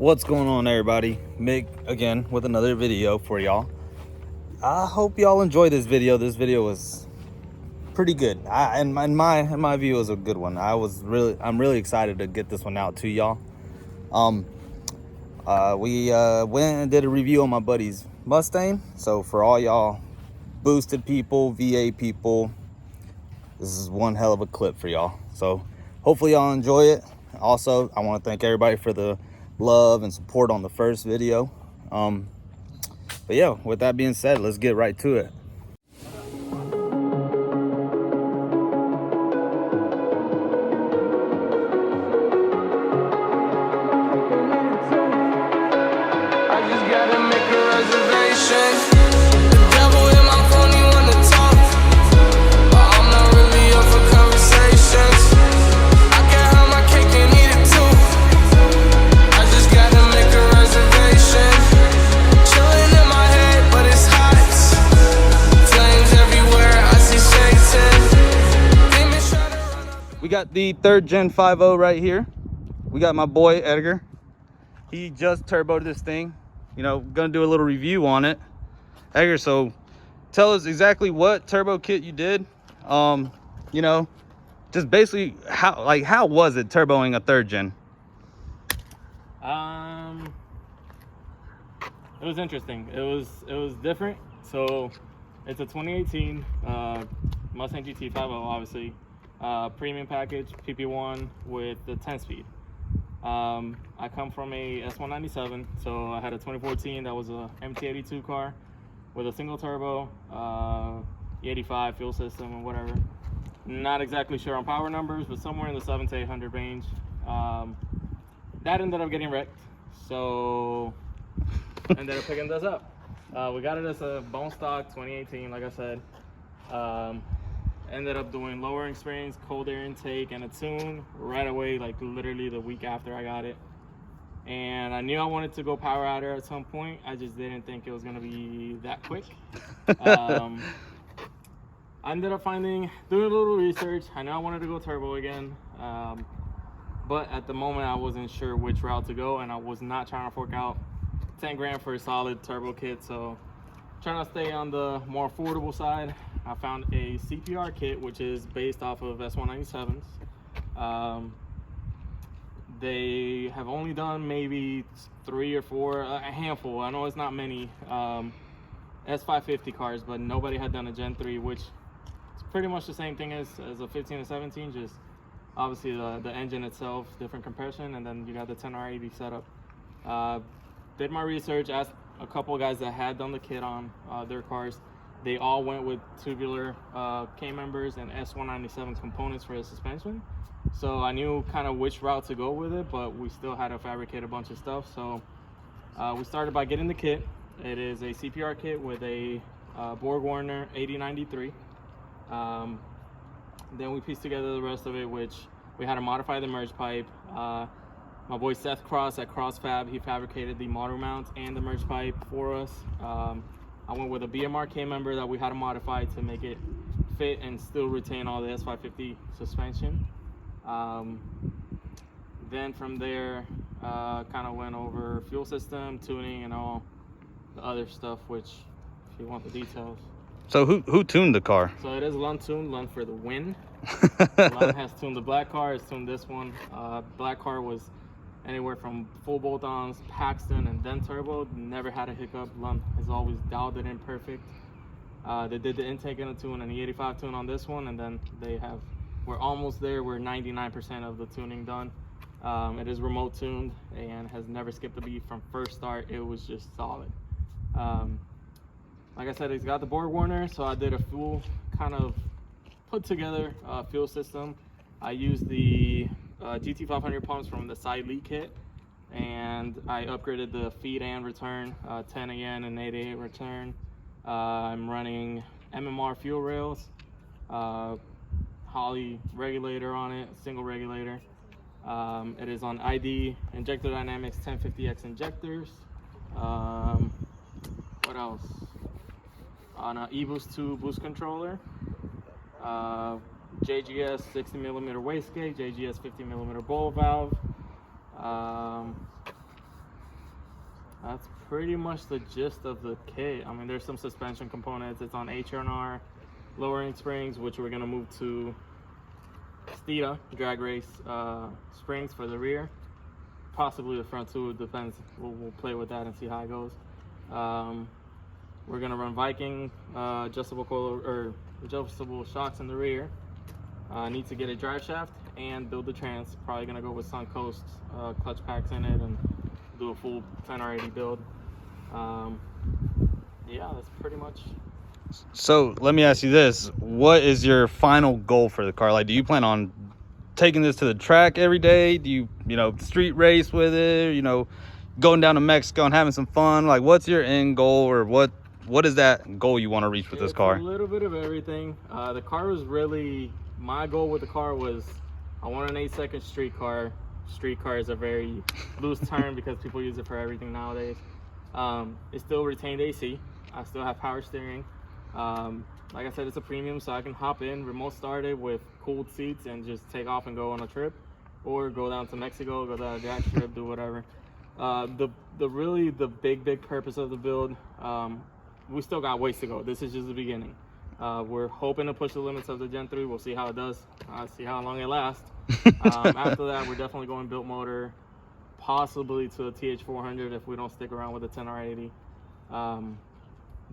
What's going on, everybody? Mick again with another video for y'all. I hope y'all enjoy this video. This video was pretty good. In my view, it was a good one. I'm really excited to get this one out to y'all. We went and did a review on my buddy's Mustang. So for all y'all boosted people, VA people, this is one hell of a clip for y'all. So hopefully y'all enjoy it. Also, I want to thank everybody for the love and support on the first video. But yeah, with that being said, let's get right to it. I just gotta make a reservation. The devil in my phone, he wanna talk, but I'm not really up for conversations. I can have my cake and eat it too. I just gotta make a reservation. Chilling in my head, but it's hot. Flames everywhere, I see Satan. Demons try to run up. We got the 3rd Gen 5.0 right here. We got my boy Edgar. He just turboed this thing. Gonna do a little review on it. Edgar, so tell us exactly what turbo kit you did. Just basically how was it turboing a 3rd gen? It was interesting. It was different. So it's a 2018 Mustang GT 5.0, obviously, premium package, PP1 with the 10-speed. I come from a S197, so I had a 2014 that was a MT82 car with a single turbo, E85 fuel system and whatever. Not exactly sure on power numbers, but somewhere in the 700 to 800 range. That ended up getting wrecked, so ended up picking this up. We got it as a bone stock 2018, like I said. Ended up doing lowering springs, cold air intake, and a tune right away, like literally the week after I got it. And I knew I wanted to go power adder at some point. I just didn't think it was gonna be that quick. I ended up doing a little research. I know I wanted to go turbo again, but at the moment I wasn't sure which route to go, and I was not trying to fork out 10 grand for a solid turbo kit. So trying to stay on the more affordable side. I found a CPR kit, which is based off of S197s. They have only done maybe 3 or 4, a handful. I know it's not many S550 cars, but nobody had done a Gen 3, which is pretty much the same thing as a 15 and 17, just obviously the engine itself, different compression, and then you got the 10R80 setup. Did my research, asked a couple of guys that had done the kit on their cars. They all went with tubular K-members and S197 components for the suspension. So I knew kind of which route to go with it, but we still had to fabricate a bunch of stuff. So we started by getting the kit. It is a CPR kit with a Borg-Warner 8093. Then we pieced together the rest of it, which we had to modify the merge pipe. My boy Seth Cross at CrossFab, he fabricated the motor mount and the merge pipe for us. I went with a BMR K-member that we had to modify to make it fit and still retain all the S550 suspension. Then from there, kind of went over fuel system, tuning, and all the other stuff, which if you want the details. So who tuned the car? So it is Lund tuned, Lund for the win. Lund has tuned the black car, has tuned this one. Black car was anywhere from full bolt-ons, Paxton, and then turbo. Never had a hiccup. Lund has always dialed it in perfect. They did the intake and a tune and the 85 tune on this one, and then we're almost there. We're 99% of the tuning done. It is remote tuned and has never skipped a beat from first start. It was just solid. Like I said, it's got the Borg-Warner, so I did a full kind of put together fuel system. I used the GT500 pumps from the side lead kit, and I upgraded the feed and return, 10 AN and 8A return. I'm running MMR fuel rails, Holley regulator on it, single regulator. It is on ID Injector Dynamics 1050X injectors. What else? On an eBoost 2 boost controller. JGS 60mm wastegate, JGS 50mm bowl valve. That's pretty much the gist of the kit. I mean, there's some suspension components. It's on H&R lowering springs, which we're gonna move to Steeda drag race springs for the rear, possibly the front too. It depends. We'll play with that and see how it goes. We're gonna run Viking adjustable shocks in the rear. Need to get a drive shaft and build the trans. Probably gonna go with Suncoast clutch packs in it and do a full 10R80 build. Yeah, that's pretty much. So let me ask you this: what is your final goal for the car? Like, do you plan on taking this to the track every day? Do you street race with it? Going down to Mexico and having some fun? Like, what's your end goal, or what is that goal you want to reach with this car? A little bit of everything. The car was really, my goal with the car was I want an 8-second street car. Street car is a very loose term because people use it for everything nowadays. It still retained AC. I still have power steering. Like I said, it's a premium, so I can hop in, remote start it with cooled seats and just take off and go on a trip, or go down to Mexico, go down a drag strip, do whatever. The big purpose of the build, we still got ways to go. This is just the beginning. We're hoping to push the limits of the Gen 3. We'll see how it does. See how long it lasts. After that, we're definitely going built motor, possibly to a TH400 if we don't stick around with the 10R80.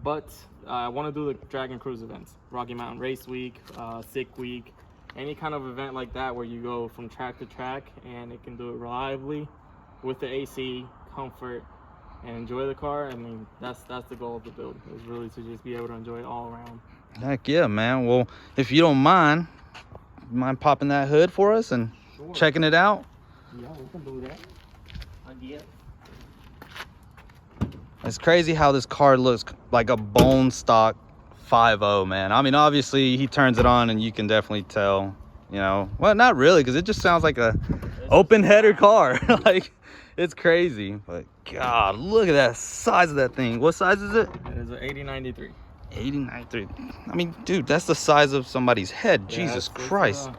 But I want to do the drag and cruise events, Rocky Mountain Race Week, Sick Week, any kind of event like that where you go from track to track and it can do it reliably with the AC, comfort, and enjoy the car. I mean, that's the goal of the build, is really to just be able to enjoy it all around. Heck yeah, man. Well, if you don't mind popping that hood for us and checking it out? Yeah, we can do that. Yeah. It's crazy how this car looks like a bone stock 5.0, man. I mean, obviously he turns it on and you can definitely tell, well, not really, because it just sounds like a open header car. Like, it's crazy. But God, look at that size of that thing. What size is it? It is an 8093. 8093. I mean, dude, that's the size of somebody's head. Yeah, Jesus Christ.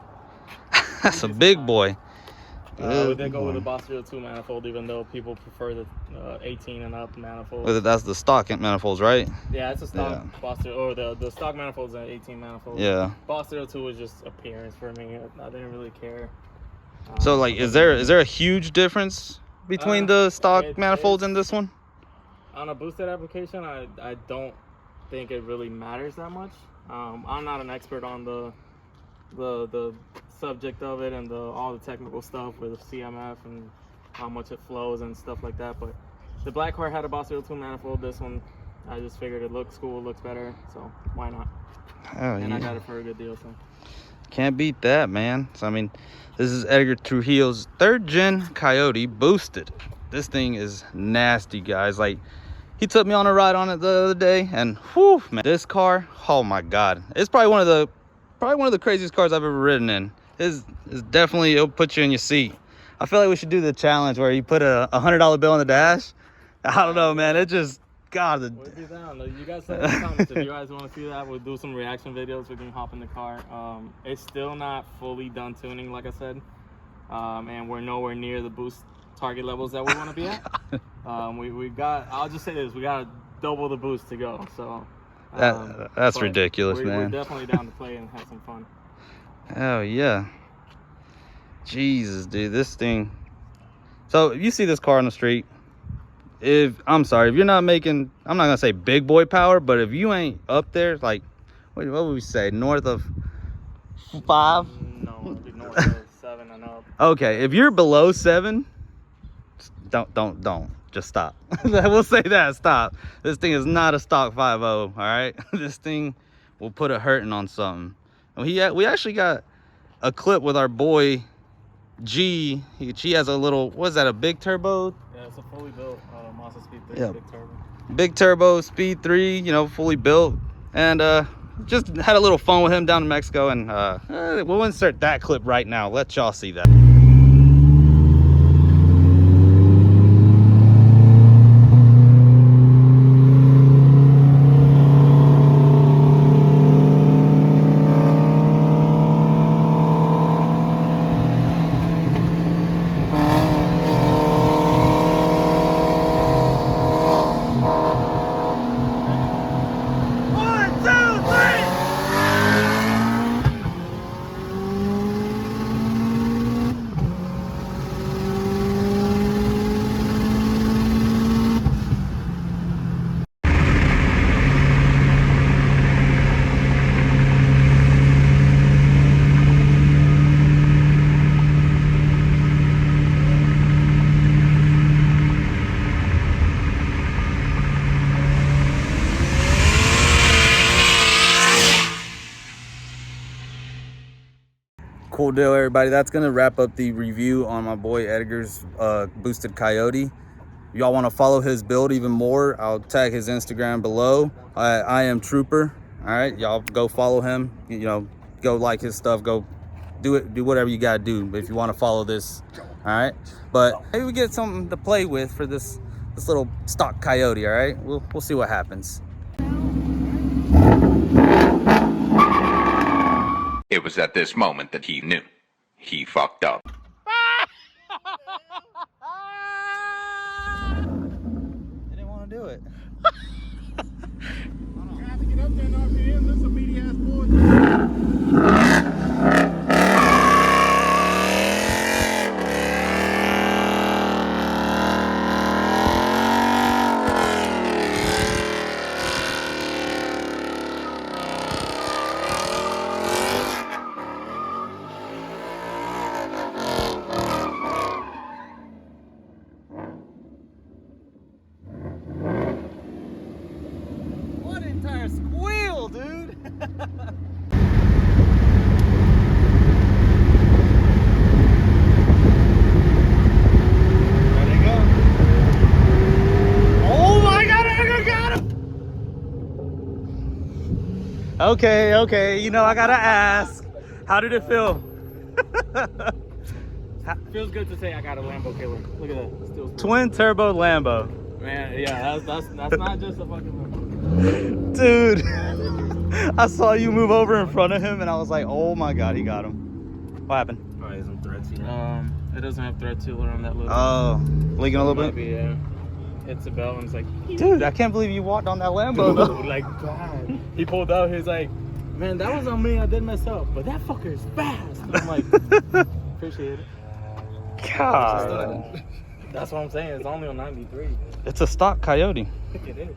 That's a big boy. We did go with the Boss 02 manifold, even though people prefer the 18 and up manifold. That's the stock manifolds, right? Yeah, it's a stock Boss, or the stock manifold's an 18 manifold. Yeah. Boss 02 was just appearance for me. I didn't really care. So, like, is there a huge difference between the stock manifolds and this one? On a boosted application, I don't think it really matters that much. I'm not an expert on the subject of it and all the technical stuff with CMF and how much it flows and stuff like that, but the black car had a Boss 02 manifold. This one, I just figured it looks cool, looks better, so why not? And I got it for a good deal, so can't beat that, man. So I mean, this is Edgar Trujillo's 3rd gen Coyote boosted. This thing is nasty, guys. Like, he took me on a ride on it the other day, and whew, man, this car, oh my God, it's probably one of the craziest cars I've ever ridden in. It's definitely, it'll put you in your seat. I feel like we should do the challenge where you put a $100 bill on the dash. I don't know, man. It just, God. We'll be down. You guys say in the comments if you guys want to see that. We'll do some reaction videos. We can hop in the car. It's still not fully done tuning, like I said, and we're nowhere near the boost target levels that we want to be at. We got. I'll just say this: we got double the boost to go. So that's ridiculous, man. We're definitely down to play and have some fun. Oh yeah. Jesus, dude, this thing. So if you see this car on the street, if you're not making, I'm not gonna say big boy power, but if you ain't up there, like, what would we say, north of 5? No, it'd be north of 7 and up. Okay, if you're below 7, don't just stop. We'll say that, stop. This thing is not a stock 5.0, all right? This thing will put a hurting on something. And we actually got a clip with our boy G. She has a little, what is that, a big turbo? Yeah, it's a fully built Mazda Speed 3, yeah. big turbo. Big turbo, Speed 3, fully built. And just had a little fun with him down in Mexico. And we'll insert that clip right now. Let y'all see that. Cool deal, everybody. That's gonna wrap up the review on my boy Edgar's boosted Coyote. If y'all want to follow his build even more, I'll tag his Instagram below. I am Trooper. All right, y'all go follow him. You know, go like his stuff. Go do whatever you gotta do. But if you want to follow this, all right. But maybe we get something to play with for this little stock Coyote. All right, we'll see what happens. It was at this moment that he knew. He fucked up. They didn't want to do it. You have to get up there and knock it in. This is a meaty ass boy. What an entire squeal, dude! There they go. Oh my God! I got him! Okay. You know I gotta ask. How did it feel? Feels good to say I got a Lambo killer. Look at that. Still Twin turbo Lambo. man, yeah, that's not just a fucking Lambo. Dude, I saw you move over in front of him and I was like, oh my God, he got him. What happened? Probably some thread sealer. It doesn't have thread sealer on that little. Oh, leaking a little Might bit? be, yeah. Hits the belt and it's like, Dude, I can't believe you walked on that Lambo though. like God. He pulled out. He's like, man, that was on me. I did mess up, but that fucker is fast. And I'm like, appreciate it. God. That's what I'm saying. It's only on 93. It's a stock Coyote. It is.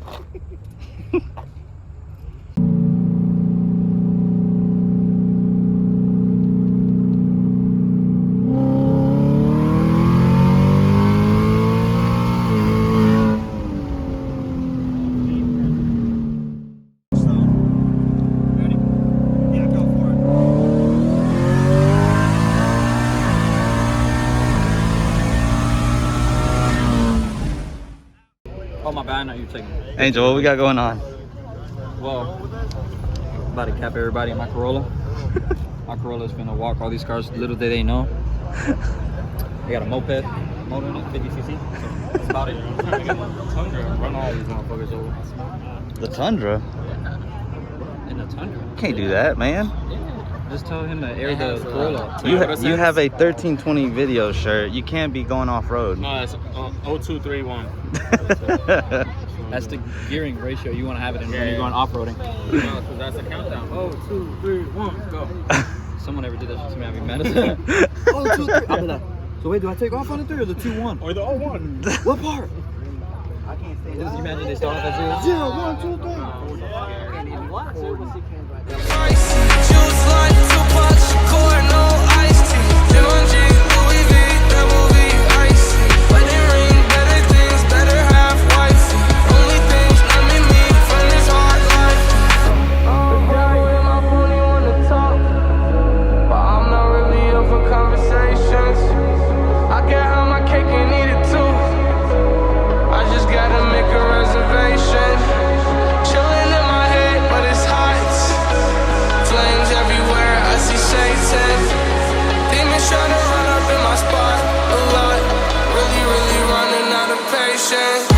Oh my bad, I know you're taking it. Angel, what we got going on? Well, about to cap everybody in my Corolla. My Corolla's finna walk all these cars, little did they know. I got a moped, motor in it, 50cc. So that's about it. Tundra, run all these motherfuckers over. The Tundra? In the Tundra. Can't do that, man. Just tell him to air the Corolla. You have a 1320 video shirt. You can't be going off road. No, that's 0231. That's the gearing ratio you want to have it in when you're going off-roading. No, because that's a countdown. 2, 3, 1, go. Someone ever did that shit to me, I'd be mad as hell. Oh, 2, 3. I'll be like, so wait, do I take off on the 3 or the 2, 1? Or the 01. What part? I can't say that. Just imagine they start off at 0. 0, 1, 2, 3. Juice like Tupac Shakur, no iced tea. Givenchy, Louis V, double V, icy. Wedding ring, better things, better have wifey. Only things let me meet from this hard life. The guy with my phone, he wanna talk, but I'm not really up for conversations. I can have my cake and eat it too. I just gotta make a reservation. Chilling in my head, but it's hot. Flames everywhere, I see Satan. Demons try to run up in my spot a lot. Really running out of patience.